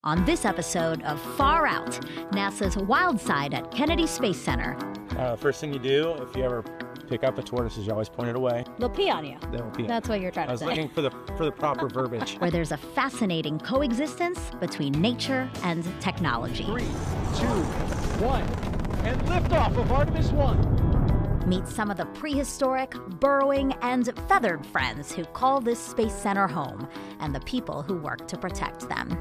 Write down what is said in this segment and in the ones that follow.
On this episode of Far Out, NASA's Wild Side at Kennedy Space Center. First thing you do, if you ever pick up a tortoise, is you always point it away. They'll pee on you. They'll pee. That's what you're trying to say. I was looking for the proper verbiage. Where there's a fascinating coexistence between nature and technology. 3, 2, 1, and liftoff of Artemis 1. Meet some of the prehistoric, burrowing, and feathered friends who call this space center home, and the people who work to protect them.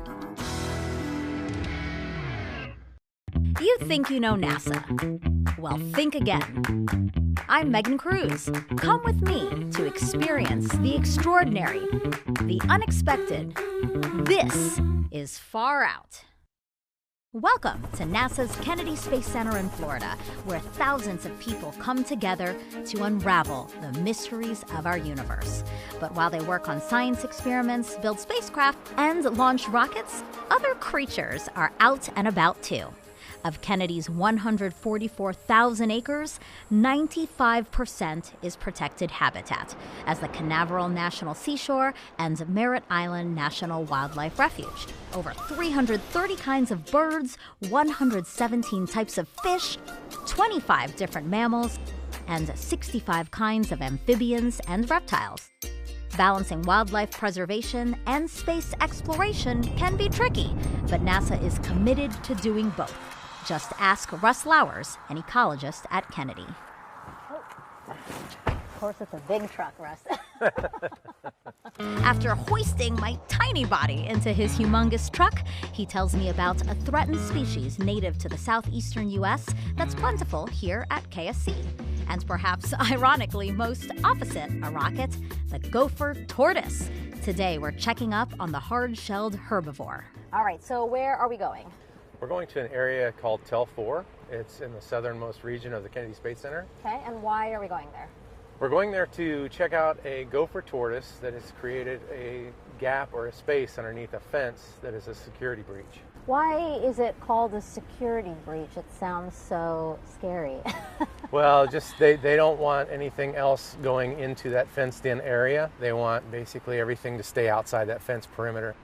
You think you know NASA? Well, think again. I'm Megan Cruz. Come with me to experience the extraordinary, the unexpected. This is Far Out. Welcome to NASA's Kennedy Space Center in Florida, where thousands of people come together to unravel the mysteries of our universe. But while they work on science experiments, build spacecraft, and launch rockets, other creatures are out and about too. Of Kennedy's 144,000 acres, 95% is protected habitat, as the Canaveral National Seashore and Merritt Island National Wildlife Refuge. Over 330 kinds of birds, 117 types of fish, 25 different mammals, and 65 kinds of amphibians and reptiles. Balancing wildlife preservation and space exploration can be tricky, but NASA is committed to doing both. Just ask Russ Lowers, an ecologist at Kennedy. Of course, it's a big truck, Russ. After hoisting my tiny body into his humongous truck, he tells me about a threatened species native to the southeastern U.S. that's plentiful here at KSC. And perhaps ironically most opposite a rocket, the gopher tortoise. Today, we're checking up on the hard-shelled herbivore. All right, so where are we going? We're going to an area called Tel 4. It's in the southernmost region of the Kennedy Space Center. Okay, and why are we going there? We're going there to check out a gopher tortoise that has created a gap or a space underneath a fence that is a security breach. Why is it called a security breach? It sounds so scary. Well, just they don't want anything else going into that fenced-in area. They want basically everything to stay outside that fence perimeter.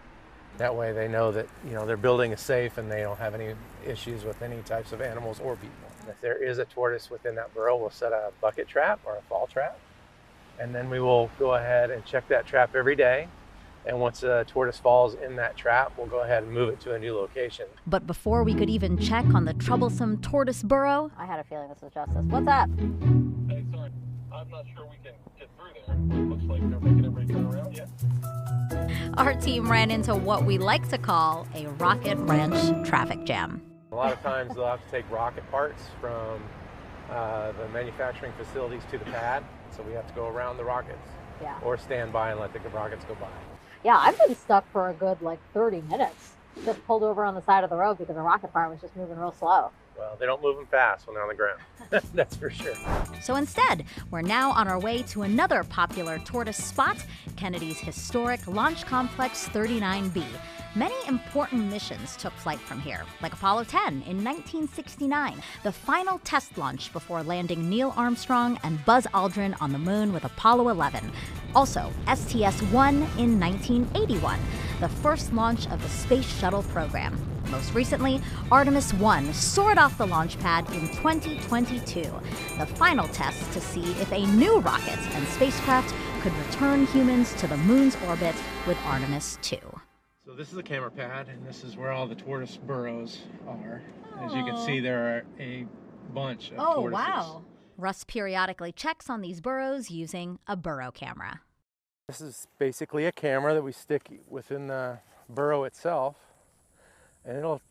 That way they know that, their building is safe and they don't have any issues with any types of animals or people. If there is a tortoise within that burrow, we'll set a bucket trap or a fall trap. And then we will go ahead and check that trap every day. And once a tortoise falls in that trap, we'll go ahead and move it to a new location. But before we could even check on the troublesome tortoise burrow, I had a feeling this was Justice. What's up? Hey, sorry. I'm not sure we can get through there. It looks like they're making everybody turn around. Yeah. our team ran into what we like to call a rocket ranch traffic jam. A lot of times they'll have to take rocket parts from the manufacturing facilities to the pad, so we have to go around the rockets. Yeah. Or stand by and let the rockets go by. Yeah, I've been stuck for a good 30 minutes. Just pulled over on the side of the road because the rocket part was just moving real slow. Well, they don't move them fast when they're on the ground. That's for sure. So instead, we're now on our way to another popular tortoise spot, Kennedy's historic Launch Complex 39B. Many important missions took flight from here, like Apollo 10 in 1969, the final test launch before landing Neil Armstrong and Buzz Aldrin on the moon with Apollo 11. Also, STS-1 in 1981, the first launch of the Space Shuttle program. Most recently, Artemis 1 soared off the launch pad in 2022, the final test to see if a new rocket and spacecraft could return humans to the moon's orbit with Artemis 2. So this is the camera pad, and this is where all the tortoise burrows are. As you can see, there are a bunch of tortoises. Wow. Russ periodically checks on these burrows using a burrow camera. This is basically a camera that we stick within the burrow itself, and it'll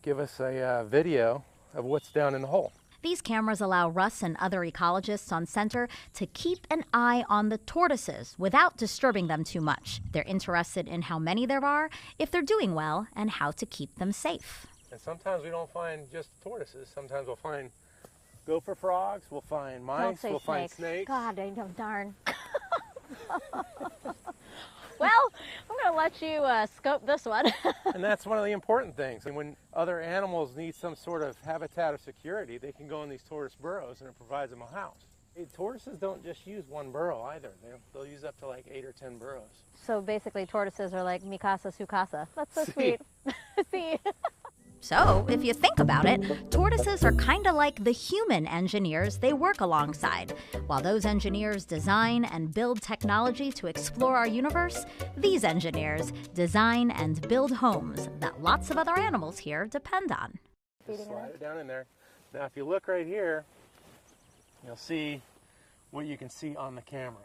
give us a video of what's down in the hole. These cameras allow Russ and other ecologists on center to keep an eye on the tortoises without disturbing them too much. They're interested in how many there are, if they're doing well, and how to keep them safe. And sometimes we don't find just tortoises. Sometimes we'll find gopher frogs, we'll find mice, we'll find snakes. God, darn. Well, I'm going to let you scope this one. And that's one of the important things. And when other animals need some sort of habitat or security, they can go in these tortoise burrows and it provides them a house. Hey, tortoises don't just use one burrow either. They'll use up to like 8 or 10 burrows. So basically tortoises are like Mikasa Sukasa. That's so sweet. See? So, if you think about it, tortoises are kind of like the human engineers they work alongside. While those engineers design and build technology to explore our universe, these engineers design and build homes that lots of other animals here depend on. Just slide it down in there. Now, if you look right here, you'll see what you can see on the camera.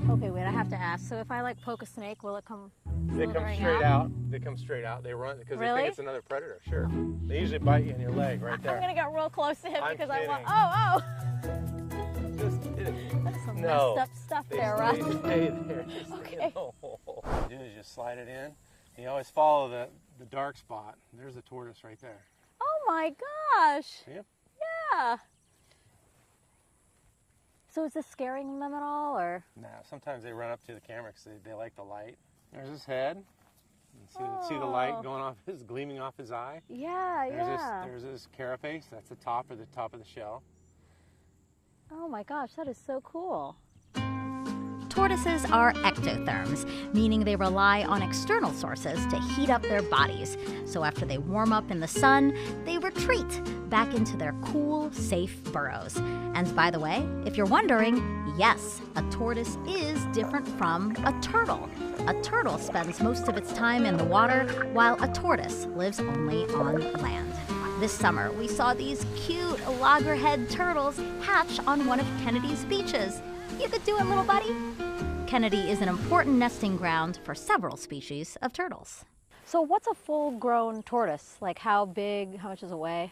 Okay, wait, I have to ask. So if I like poke a snake, will it come? They come straight out. They come straight out. They run because they think it's another predator. Sure. They usually bite you in your leg right there. I'm gonna get real close to him because I want. Just kidding. That's some messed up stuff there, Russ. They stay there. Okay. What you do is just slide it in. You always follow the dark spot. There's a tortoise right there. Oh my gosh. Yep. Yeah. So is this scaring them at all, or? Nah, sometimes they run up to the camera because they like the light. There's his head. You see the light going off, gleaming off his eye. Yeah, There's his carapace. That's the top of the shell. Oh my gosh, that is so cool. Tortoises are ectotherms, meaning they rely on external sources to heat up their bodies. So after they warm up in the sun, they retreat back into their cool, safe burrows. And by the way, if you're wondering, yes, a tortoise is different from a turtle. A turtle spends most of its time in the water, while a tortoise lives only on land. This summer, we saw these cute loggerhead turtles hatch on one of Kennedy's beaches. You could do it, little buddy. Kennedy is an important nesting ground for several species of turtles. So what's a full-grown tortoise? Like how big, how much does it weigh?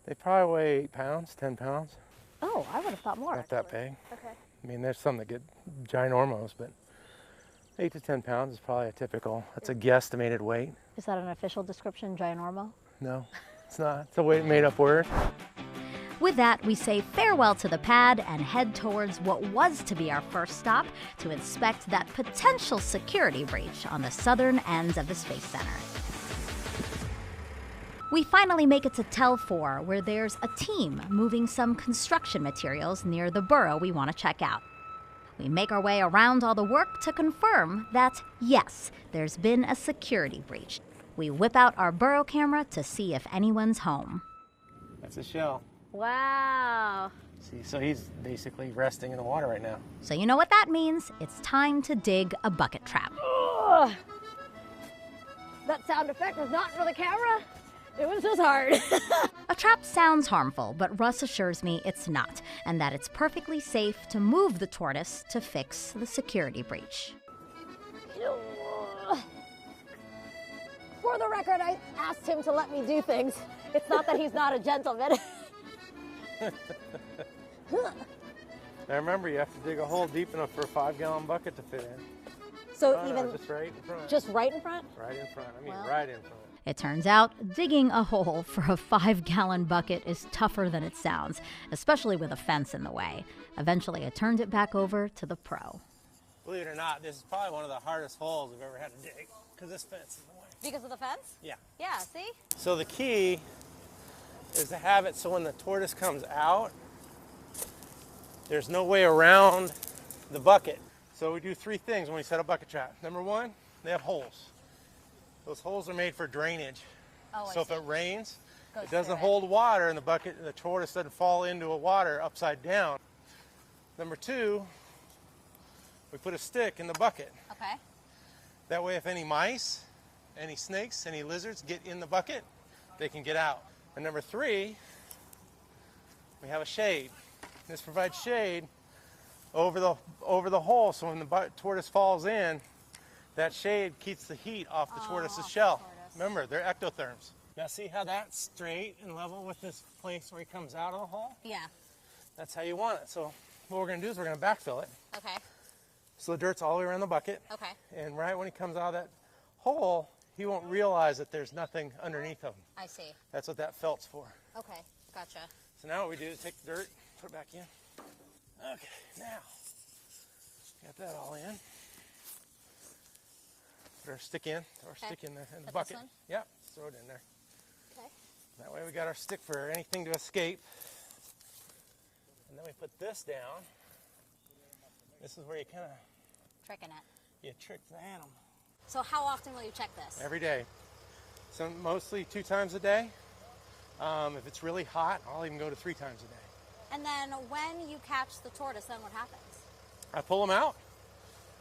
They probably weigh 8 pounds, 10 pounds. Oh, I would have thought more. Not that big. Okay. I mean, there's some that get ginormos, but 8 to 10 pounds is probably a typical. That's a guesstimated weight. Is that an official description, ginormo? No, it's not. It's a made-up word. With that, we say farewell to the pad and head towards what was to be our first stop to inspect that potential security breach on the southern end of the Space Center. We finally make it to Tel 4, where there's a team moving some construction materials near the burrow we want to check out. We make our way around all the work to confirm that, yes, there's been a security breach. We whip out our burrow camera to see if anyone's home. That's a shell. Wow. See, so he's basically resting in the water right now. So you know what that means. It's time to dig a bucket trap. Ugh. That sound effect was not for the camera. It was just hard. A trap sounds harmful, but Russ assures me it's not, and that it's perfectly safe to move the tortoise to fix the security breach. For the record, I asked him to let me do things. It's not that he's not a gentleman. Now remember, you have to dig a hole deep enough for a 5-gallon bucket to fit in. So No, even just right in front. just right in front? Right in front. I mean, Well. right in front. It turns out digging a hole for a 5-gallon bucket is tougher than it sounds, especially with a fence in the way. Eventually, I turned it back over to the pro. Believe it or not, this is probably one of the hardest holes we've ever had to dig because this fence is in the way. Because of the fence? Yeah. Yeah, see? So the key is to have it so when the tortoise comes out, there's no way around the bucket. So we do 3 things when we set a bucket trap. Number 1, they have holes. Those holes are made for drainage. Oh, I So if see. it rains, Goes it doesn't through it. hold water in the bucket, and the tortoise doesn't fall into a water upside down. Number 2, we put a stick in the bucket. Okay. That way if any mice, any snakes, any lizards get in the bucket, they can get out. And number 3, we have a shade. This provides shade over the hole, so when the tortoise falls in, that shade keeps the heat off the tortoise's shell. Remember, they're ectotherms. Now see how that's straight and level with this place where he comes out of the hole? Yeah. That's how you want it. So what we're gonna do is we're gonna backfill it. Okay. So the dirt's all the way around the bucket. Okay. And right when he comes out of that hole, he won't realize that there's nothing underneath him. I see. That's what that felt's for. Okay. Gotcha. So now what we do is take the dirt, put it back in. Okay, now, got that all in. Put our stick in, throw our stick in the Put this bucket. one? Yep, throw it in there. Okay. That way we got our stick for anything to escape. And then we put this down. This is where you kind of Tricking it. you trick the animal. So how often will you check this? Every day. So mostly 2 times a day. If it's really hot, I'll even go to 3 times a day. And then when you catch the tortoise, then what happens? I pull them out,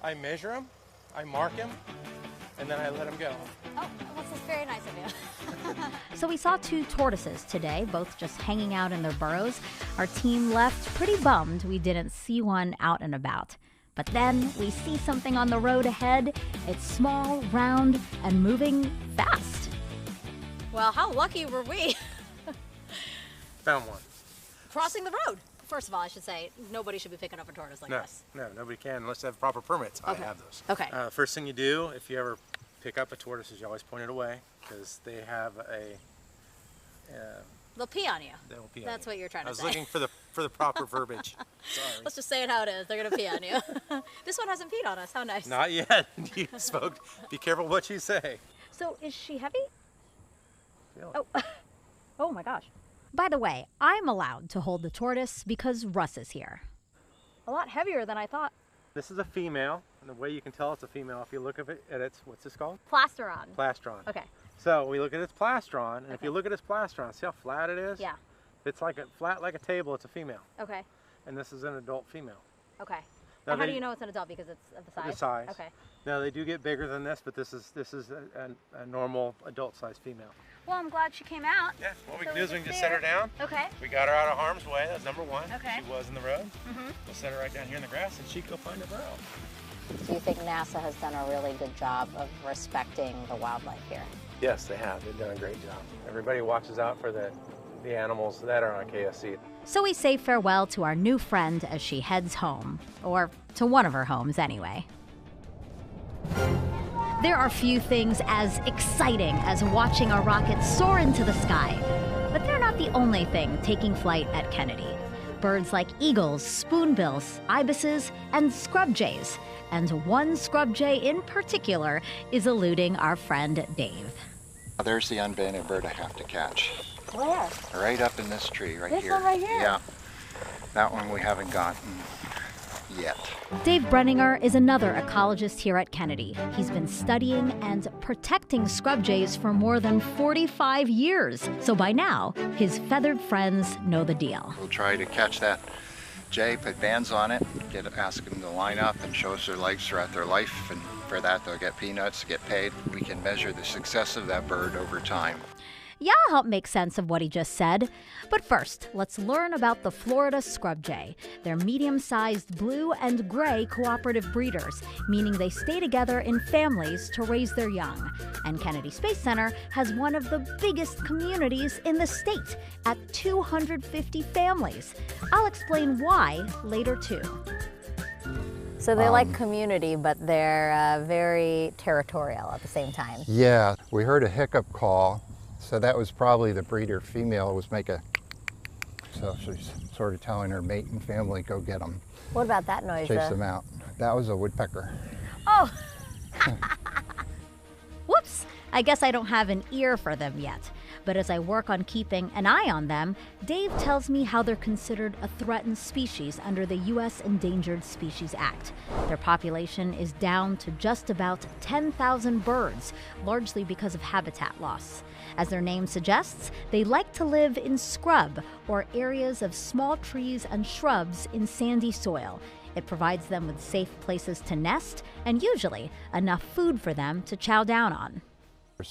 I measure them, I mark them, and then I let them go. Oh, well, this is very nice of you. So we saw 2 tortoises today, both just hanging out in their burrows. Our team left pretty bummed we didn't see one out and about. But then we see something on the road ahead. It's small, round, and moving fast. Well, how lucky were we? Found one. Crossing the road. First of all, I should say, nobody should be picking up a tortoise like this. No, nobody can unless they have proper permits. Okay. I have those. Okay. First thing you do, if you ever pick up a tortoise, is you always point it away because they have a. They'll pee on you. They'll pee on That's you. what you're trying to say. I was looking for the proper verbiage. Sorry. Let's just say it how it is. They're gonna pee on you. This one hasn't peed on us. How nice. Not yet. You spoke. Be careful what you say. So is she heavy? Feel Oh. Oh my gosh. By the way, I'm allowed to hold the tortoise because Russ is here. A lot heavier than I thought. This is a female, and the way you can tell it's a female if you look at its, what's this called? Plasteron. Plastron. Okay. So we look at its plastron, and if Okay. you look at its plastron, see how flat it is? Yeah. It's like flat like a table, it's a female. Okay. And this is an adult female. Okay. Now And how they- do you know it's an adult? Because it's of the size? The size. Okay. Now they do get bigger than this, but this is a normal adult-sized female. Well, I'm glad she came out. Yeah, what we So can do is we can can just see set her down. Okay. We got her out of harm's way, that's number one. Okay. She was in the road. Mm-hmm. We'll set her right down here in the grass and she can go find a burrow. Do you think NASA has done a really good job of respecting the wildlife here? Yes, they have. They've done a great job. Everybody watches out for the animals that are on KSC. So we say farewell to our new friend as she heads home. Or to one of her homes, anyway. There are few things as exciting as watching a rocket soar into the sky. But they're not the only thing taking flight at Kennedy. Birds like eagles, spoonbills, ibises, and scrub jays. And one scrub jay in particular is eluding our friend Dave. There's the unbanded bird I have to catch. Where? Right up in this tree right This here. one right here? Yeah. That one we haven't gotten yet. Dave Brenninger is another ecologist here at Kennedy. He's been studying and protecting scrub jays for more than 45 years. So by now, his feathered friends know the deal. We'll try to catch that jay, put bands on it, ask them to line up and show us their legs throughout their life, and for that they'll get peanuts, get paid. We can measure the success of that bird over time. Yeah, I'll help make sense of what he just said. But first, let's learn about the Florida scrub jay. They're medium-sized blue and gray cooperative breeders, meaning they stay together in families to raise their young. And Kennedy Space Center has one of the biggest communities in the state, at 250 families. I'll explain why later, too. So they're like community, but they're very territorial at the same time. Yeah, we heard a hiccup call, so that was probably the breeder female was so she's sort of telling her mate and family, go get them, What about that noise? chase them out. That was a woodpecker. Oh! Whoops! I guess I don't have an ear for them yet. But as I work on keeping an eye on them, Dave tells me how they're considered a threatened species under the U.S. Endangered Species Act. Their population is down to just about 10,000 birds, largely because of habitat loss. As their name suggests, they like to live in scrub, or areas of small trees and shrubs in sandy soil. It provides them with safe places to nest and usually enough food for them to chow down on.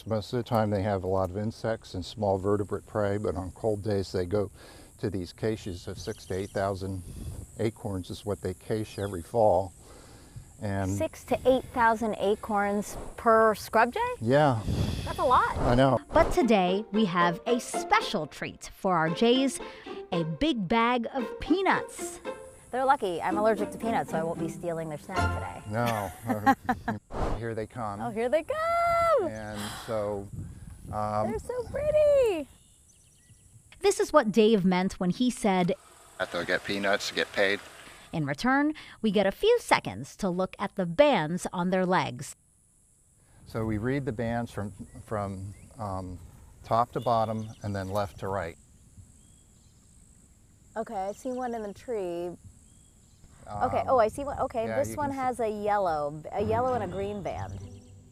Most of the time they have a lot of insects and small vertebrate prey, but on cold days they go to these caches of 6,000 to 8,000 acorns is what they cache every fall. And 6,000 to 8,000 acorns per scrub jay? yeah, That's a lot. I know. But today we have a special treat for our jays, a big bag of peanuts. They're lucky. I'm allergic to peanuts, so I won't be stealing their snack today. No, here they come. Oh, here they come! And so, They're so pretty! This is what Dave meant when he said, they'll get peanuts, get paid. in return, we get a few seconds to look at the bands on their legs. So we read the bands from top to bottom and then left to right. Okay, I see one in the tree. Okay, oh, I see one. Okay, yeah, this one has a yellow and a green band.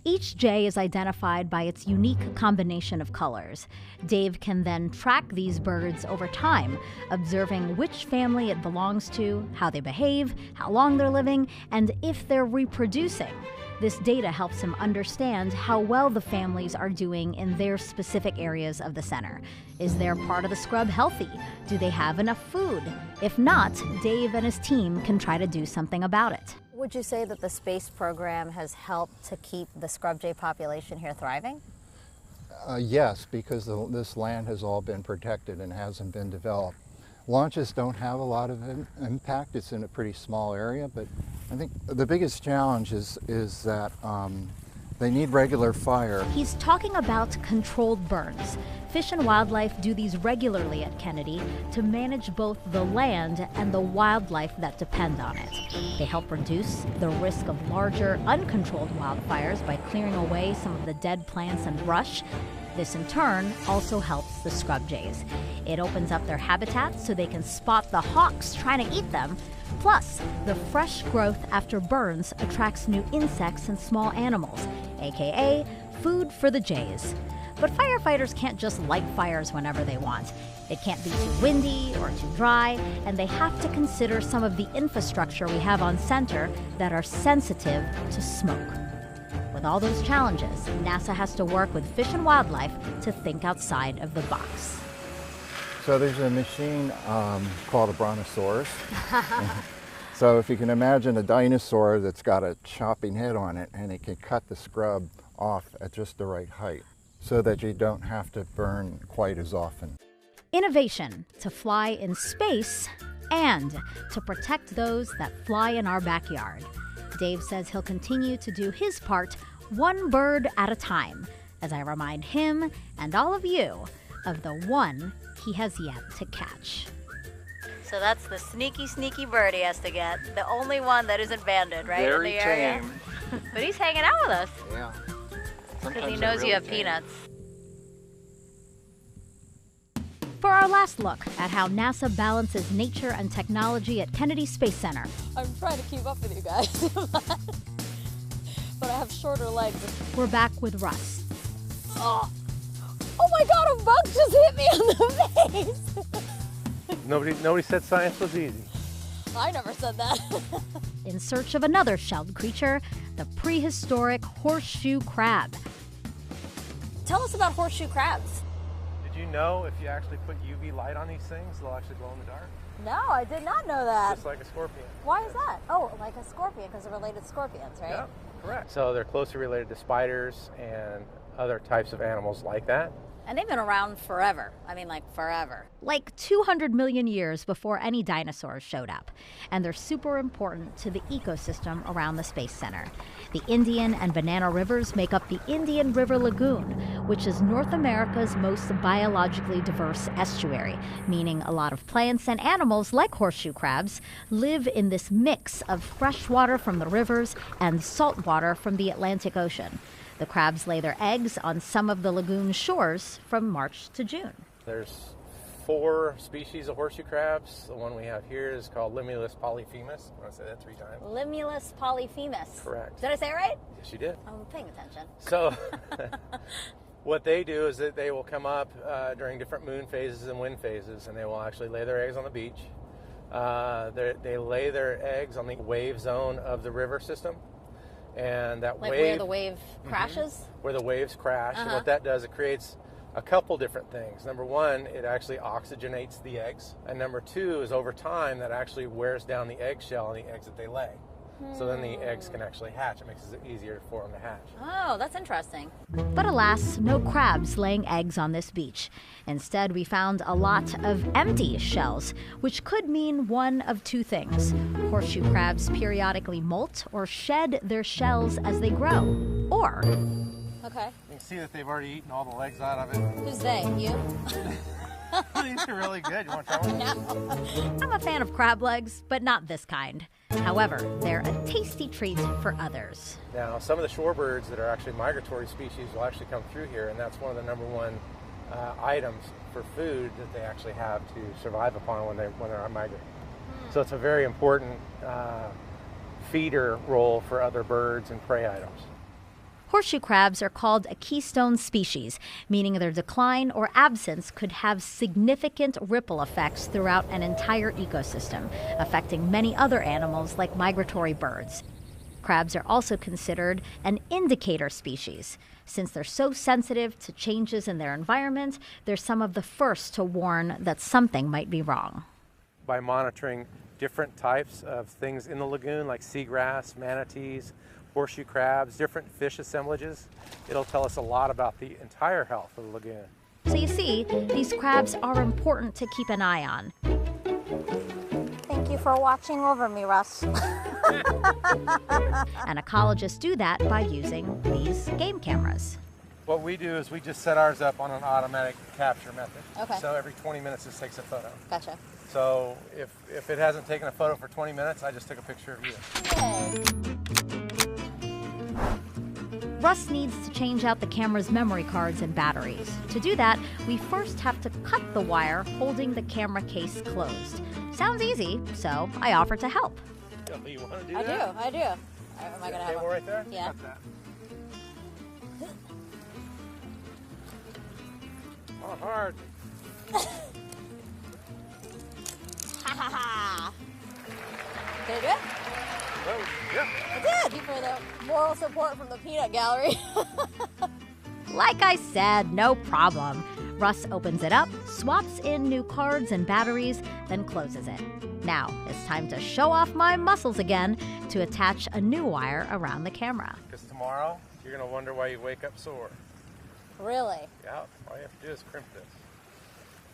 Each jay is identified by its unique combination of colors. Dave can then track these birds over time, observing which family it belongs to, how they behave, how long they're living, and if they're reproducing. This data helps him understand how well the families are doing in their specific areas of the center. Is their part of the scrub healthy? Do they have enough food? If not, Dave and his team can try to do something about it. Would you say that the space program has helped to keep the scrub jay population here thriving? Yes, because this land has all been protected and hasn't been developed. Launches don't have a lot of impact. It's in a pretty small area, but I think the biggest challenge is that they need regular fire. He's talking about controlled burns. Fish and Wildlife do these regularly at Kennedy to manage both the land and the wildlife that depend on it. They help reduce the risk of larger, uncontrolled wildfires by clearing away some of the dead plants and brush. This in turn also helps the scrub jays. It opens up their habitats so they can spot the hawks trying to eat them. Plus, the fresh growth after burns attracts new insects and small animals, aka food for the jays. But firefighters can't just light fires whenever they want. It can't be too windy or too dry, and they have to consider some of the infrastructure we have on center that are sensitive to smoke. With all those challenges, NASA has to work with Fish and Wildlife to think outside of the box. So there's a machine called a brontosaurus. So if you can imagine a dinosaur that's got a chopping head on it, and it can cut the scrub off at just the right height so that you don't have to burn quite as often. Innovation to fly in space and to protect those that fly in our backyard. Dave says he'll continue to do his part one bird at a time, as I remind him and all of you of the one he has yet to catch. So that's the sneaky, sneaky bird he has to get. The only one that isn't banded, right? Very in the area. tame. But he's hanging out with us. Yeah. Because he knows you have peanuts. For our last look at how NASA balances nature and technology at Kennedy Space Center. I'm trying to keep up with you guys, but I have shorter legs. We're back with Russ. Oh my God, a bug just hit me on the face. Nobody said science was easy. I never said that. In search of another shelled creature, the prehistoric horseshoe crab. Tell us about horseshoe crabs. Did you know if you actually put UV light on these things, they'll actually glow in the dark? No, I did not know that. Just like a scorpion. Why is that? Oh, like a scorpion, because they're related to scorpions, right? Yeah, correct. So they're closely related to spiders and other types of animals like that. And they've been around forever. I mean, like forever. Like 200 million years before any dinosaurs showed up. And they're super important to the ecosystem around the Space Center. The Indian and Banana Rivers make up the Indian River Lagoon, which is North America's most biologically diverse estuary, meaning a lot of plants and animals, like horseshoe crabs, live in this mix of fresh water from the rivers and salt water from the Atlantic Ocean. The crabs lay their eggs on some of the lagoon shores from March to June. There's 4 species of horseshoe crabs. The one we have here is called Limulus polyphemus. I want to say that 3 times. Limulus polyphemus. Correct. Did I say it right? Yes, you did. I'm paying attention. So what they do is that they will come up during different moon phases and wind phases, and they will actually lay their eggs on the beach. They lay their eggs on the wave zone of the river system. And that like wave, where the wave crashes? Where the waves crash. And what that does, it creates a couple different things. Number one, it actually oxygenates the eggs. And number 2 is over time that actually wears down the eggshell on the eggs that they lay. So then the eggs can actually hatch. It makes it easier for them to hatch. Oh, that's interesting. But alas, no crabs laying eggs on this beach. Instead, we found a lot of empty shells, which could mean one of 2 things. Horseshoe crabs periodically molt or shed their shells as they grow. Or... Okay. You can see that they've already eaten all the legs out of it. Who's they? You? These are really good. You want to try one? No. I'm a fan of crab legs, but not this kind. However, they're a tasty treat for others. Now, some of the shorebirds that are actually migratory species will actually come through here, and that's one of the number 1 items for food that they actually have to survive upon when they're migrating. So it's a very important feeder role for other birds and prey items. Horseshoe crabs are called a keystone species, meaning their decline or absence could have significant ripple effects throughout an entire ecosystem, affecting many other animals like migratory birds. Crabs are also considered an indicator species. Since they're so sensitive to changes in their environment, they're some of the first to warn that something might be wrong. By monitoring different types of things in the lagoon, like seagrass, manatees, horseshoe crabs, different fish assemblages, it'll tell us a lot about the entire health of the lagoon. So you see, these crabs are important to keep an eye on. Thank you for watching over me, Russ. And ecologists do that by using these game cameras. What we do is we just set ours up on an automatic capture method. Okay. So every 20 minutes this takes a photo. Gotcha. So if it hasn't taken a photo for 20 minutes, I just took a picture of you. Yay. Russ needs to change out the camera's memory cards and batteries. To do that, we first have to cut the wire holding the camera case closed. Sounds easy, so I offer to help. You want to do I that? do. Am I gonna have Table one? right there? Yeah. Cut that. Not hard. Ha ha ha! Did I do it? Oh, yeah. I did! For the moral support from the peanut gallery. Like I said, no problem. Russ opens it up, swaps in new cards and batteries, then closes it. Now, it's time to show off my muscles again to attach a new wire around the camera. Because tomorrow, you're going to wonder why you wake up sore. Really? Yeah, all you have to do is crimp this.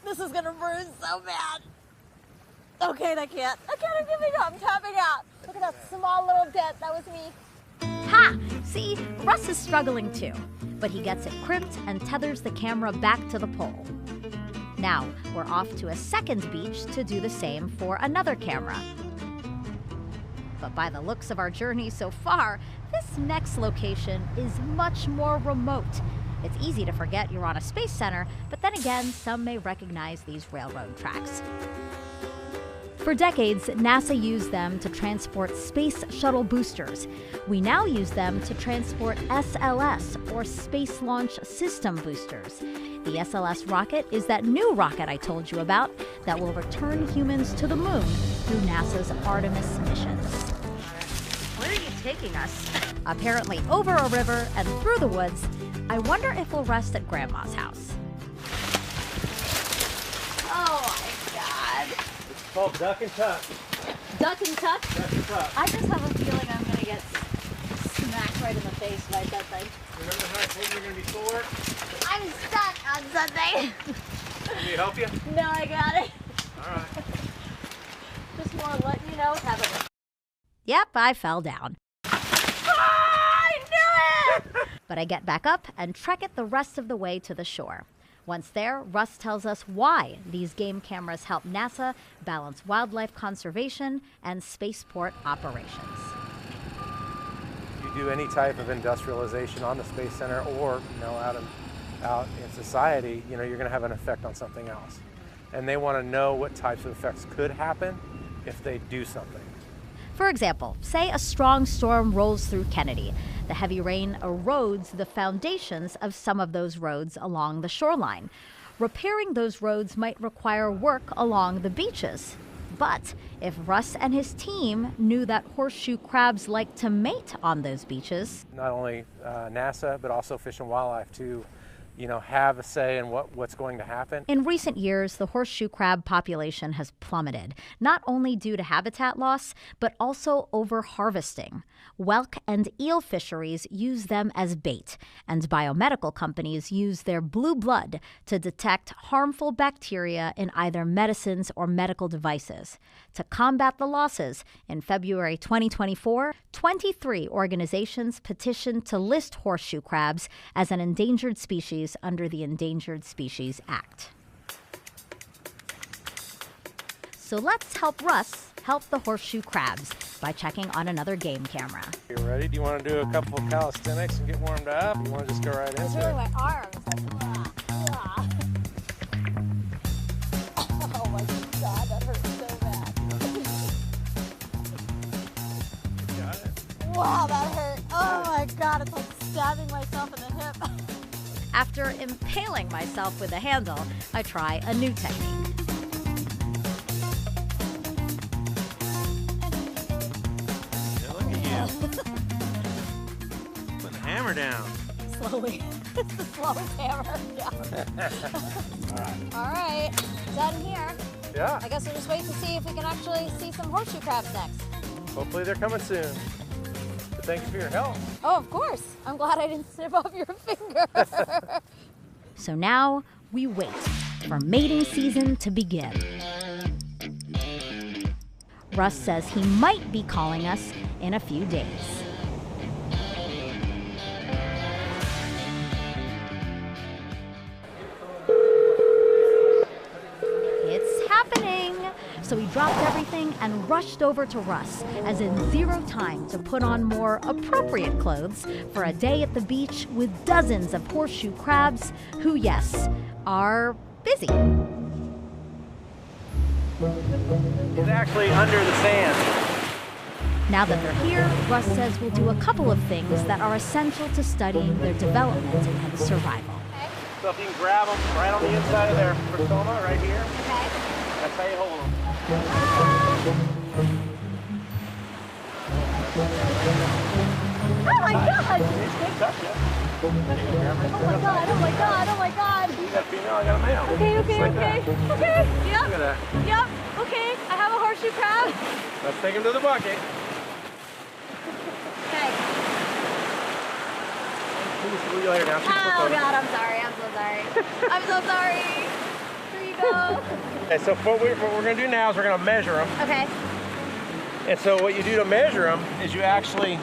This is gonna bruise so bad. Okay, I can't. I'm giving up. I'm tapping out. Look at that small little dent. That was me. Ha! See, Russ is struggling too, but he gets it crimped and tethers the camera back to the pole. Now, we're off to a second beach to do the same for another camera. But by the looks of our journey so far, this next location is much more remote. It's easy to forget you're on a space center, but then again, some may recognize these railroad tracks. For decades, NASA used them to transport space shuttle boosters. We now use them to transport SLS, or Space Launch System boosters. The SLS rocket is that new rocket I told you about that will return humans to the moon through NASA's Artemis missions. Where are you taking us? Apparently over a river and through the woods. I wonder if we'll rest at Grandma's house. Oh my God. It's called duck and tuck. Duck and tuck? Duck and tuck. I just have a feeling I'm gonna get smacked right in the face by that thing. Remember how I told you you're going to be sore? I'm stuck on something. Can we help you? No, I got it. All right. Just more letting you know what's happening. Yep, I fell down. I knew it! But I get back up and trek it the rest of the way to the shore. Once there, Russ tells us why these game cameras help NASA balance wildlife conservation and spaceport operations. If you do any type of industrialization on the Space Center or out in society, you're going to have an effect on something else. And they want to know what types of effects could happen if they do something. For example, say a strong storm rolls through Kennedy. The heavy rain erodes the foundations of some of those roads along the shoreline. Repairing those roads might require work along the beaches. But if Russ and his team knew that horseshoe crabs like to mate on those beaches, Not only NASA, but also Fish and Wildlife to have a say in what's going to happen. in recent years, the horseshoe crab population has plummeted, not only due to habitat loss, but also over-harvesting. Whelk and eel fisheries use them as bait, and biomedical companies use their blue blood to detect harmful bacteria in either medicines or medical devices. To combat the losses, in February 2024, 23 organizations petitioned to list horseshoe crabs as an endangered species under the Endangered Species Act. So let's help Russ help the horseshoe crabs by checking on another game camera. You ready? Do you want to do a couple of calisthenics and get warmed up? You want to just go right It's into really it? my arms. Like, Wow, that hurt. Oh my God, it's like stabbing myself in the hip. After impaling myself with a handle, I try a new technique. Look at you. Put the hammer down. Slowly. It's the slowest hammer down. All right, done here. Yeah. I guess we'll just wait to see if we can actually see some horseshoe crabs next. Hopefully they're coming soon. But thanks for your help. Oh, of course. I'm glad I didn't snip off your finger. So now we wait for mating season to begin. Russ says he might be calling us in a few days. It's happening! So he dropped everything and rushed over to Russ, as in zero time to put on more appropriate clothes for a day at the beach with dozens of horseshoe crabs who, yes, are busy. It's actually under the sand. Now that they're here, Russ says we'll do a couple of things that are essential to studying their development and survival. So if you can grab them right on the inside of their persona, right here, Okay. that's how you hold them. Oh my God! Touch it. Oh my God, oh my God, oh my God. You got a female, I got a male. Okay, Just like that. okay. Look at Yep, that. yep, okay. I have a horseshoe crab. Let's take him to the bucket. Okay. Please see you later now. Oh God, I'm sorry, I'm so sorry. I'm so sorry. Here you go. Okay, so what we're going to do now is we're going to measure them. Okay. And so what you do to measure them is you actually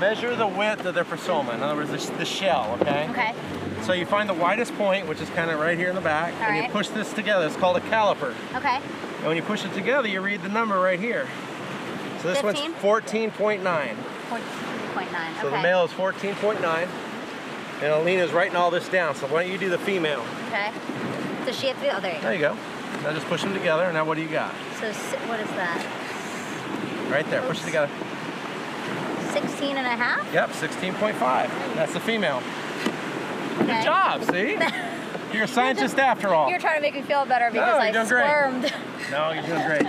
measure the width of their persona. In other words, the shell, okay? Okay. So you find the widest point, which is kind of right here in the back, All and right. you push this together. It's called a caliper. Okay. And when you push it together, you read the number right here. So this 15? one's 14.9. 14.9. So Okay. the male is 14.9. And Alina's writing all this down. So why don't you do the female? Okay. Does she have to do? Oh, there you go. There you go. Now just push them together. And now what do you got? So what is that? Right there. Push it together. 16 and a half? Yep, 16.5. That's the female. Okay. Good job, see? You're a scientist after all. You're trying to make me feel better because you're I doing great. squirmed. No, you're doing great.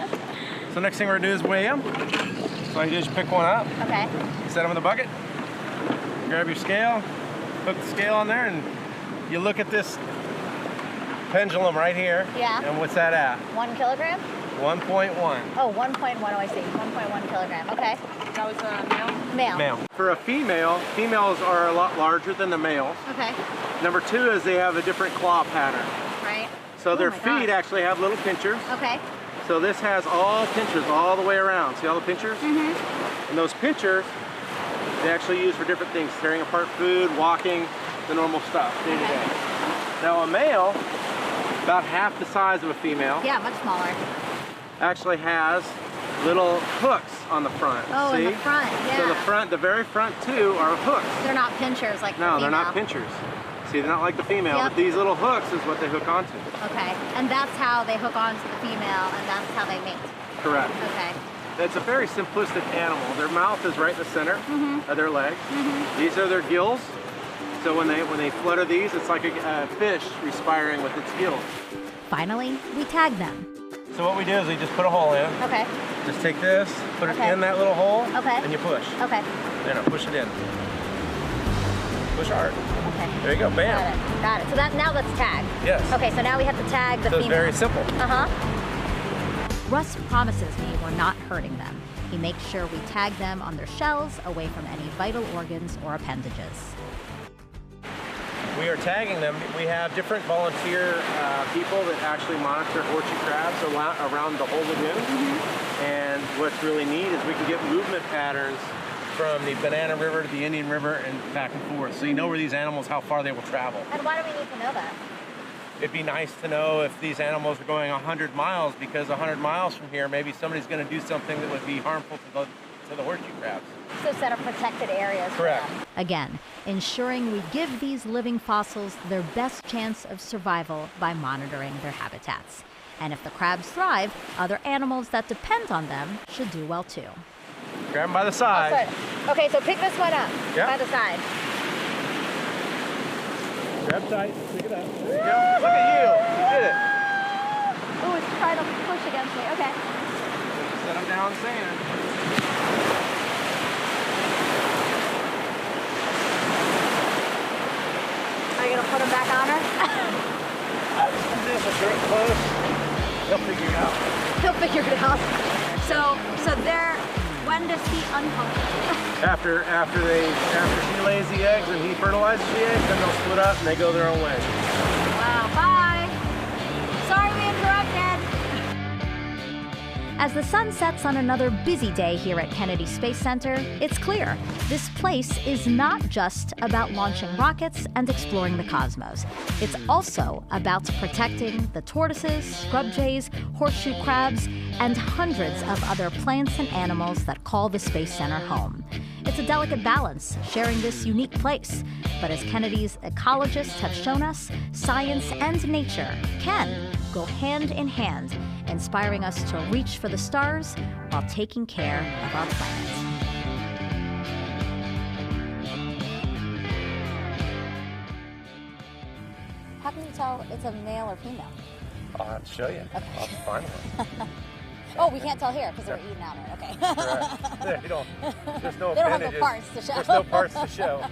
So next thing we're gonna do is weigh them. So all you do is pick one up, Okay. set them in the bucket, grab your scale, hook the scale on there, and you look at this pendulum right here. Yeah. And what's that at? 1 kilogram? 1.1. Oh, 1.1. Oh, I see. 1.1 kilogram. Okay. That was a male? Male. Male. For a female, females are a lot larger than the males. Okay. Number two is they have a different claw pattern. Right. So their my feet God. actually have little pinchers. Okay. So this has all pinchers all the way around. See all the pinchers? Mm-hmm. And those pinchers, they actually use for different things, tearing apart food, walking, the normal stuff, day to day. Now a male, about half the size of a female, Yeah, much smaller. actually has little hooks on the front. Oh, see? in the front. Yeah. So the very front two are hooks. They're not pinchers like No, the they're not female. pinchers. See, they're not like the female, Yep. but these little hooks is what they hook onto. Okay. And that's how they hook onto the female, and that's how they mate. Correct. Okay. It's a very simplistic animal. Their mouth is right in the center of their leg. These are their gills. So when they flutter these, it's like a fish respiring with its gills. Finally, we tag them. So what we do is we just put a hole in. Okay. Just take this, put it Okay. in that little hole, Okay. and you push. Okay. There, now push it in. Push hard. Okay. There you go, Got bam. it. Got it. So now let's tag. Yes. Okay, so now we have to tag the So it's female. very simple. Uh-huh. Russ promises me we're not hurting them. He makes sure we tag them on their shells away from any vital organs or appendages. We are tagging them. We have different volunteer people that actually monitor horseshoe crabs around the whole lagoon. And what's really neat is we can get movement patterns from the Banana River to the Indian River and back and forth. So you know where these animals, how far they will travel. And why do we need to know that? It'd be nice to know if these animals are going 100 miles, because 100 miles from here, maybe somebody's going to do something that would be harmful to the horseshoe crabs. So set up protected areas. for Correct. them. Again, ensuring we give these living fossils their best chance of survival by monitoring their habitats. And if the crabs thrive, other animals that depend on them should do well too. Grab them by the side. Okay, so pick this one up by the side. Grab tight. Pick it up. There you go. Look at you. You did it. Oh, it's trying to push against me. Okay. Set them down in sand. Are you going to put them back on her? This is very close. They'll figure it out. He'll figure it out. So they're, when does he unhook? After she lays the eggs and he fertilizes the eggs, then they'll split up and they go their own way. Wow, bye. Sorry we interrupted. As the sun sets on another busy day here at Kennedy Space Center, it's clear this place is not just about launching rockets and exploring the cosmos. It's also about protecting the tortoises, scrub jays, horseshoe crabs, and hundreds of other plants and animals that call the Space Center home. It's a delicate balance, sharing this unique place. But as Kennedy's ecologists have shown us, science and nature can go hand in hand, inspiring us to reach for the stars while taking care of our planet. How can you tell it's a male or female? I'll have to show you. Okay. I'll find one. Oh, we can't tell here because they're eating out of it. Okay. Correct. Yeah, you don't, there's no They don't have no appendages. parts to show. There's no parts to show.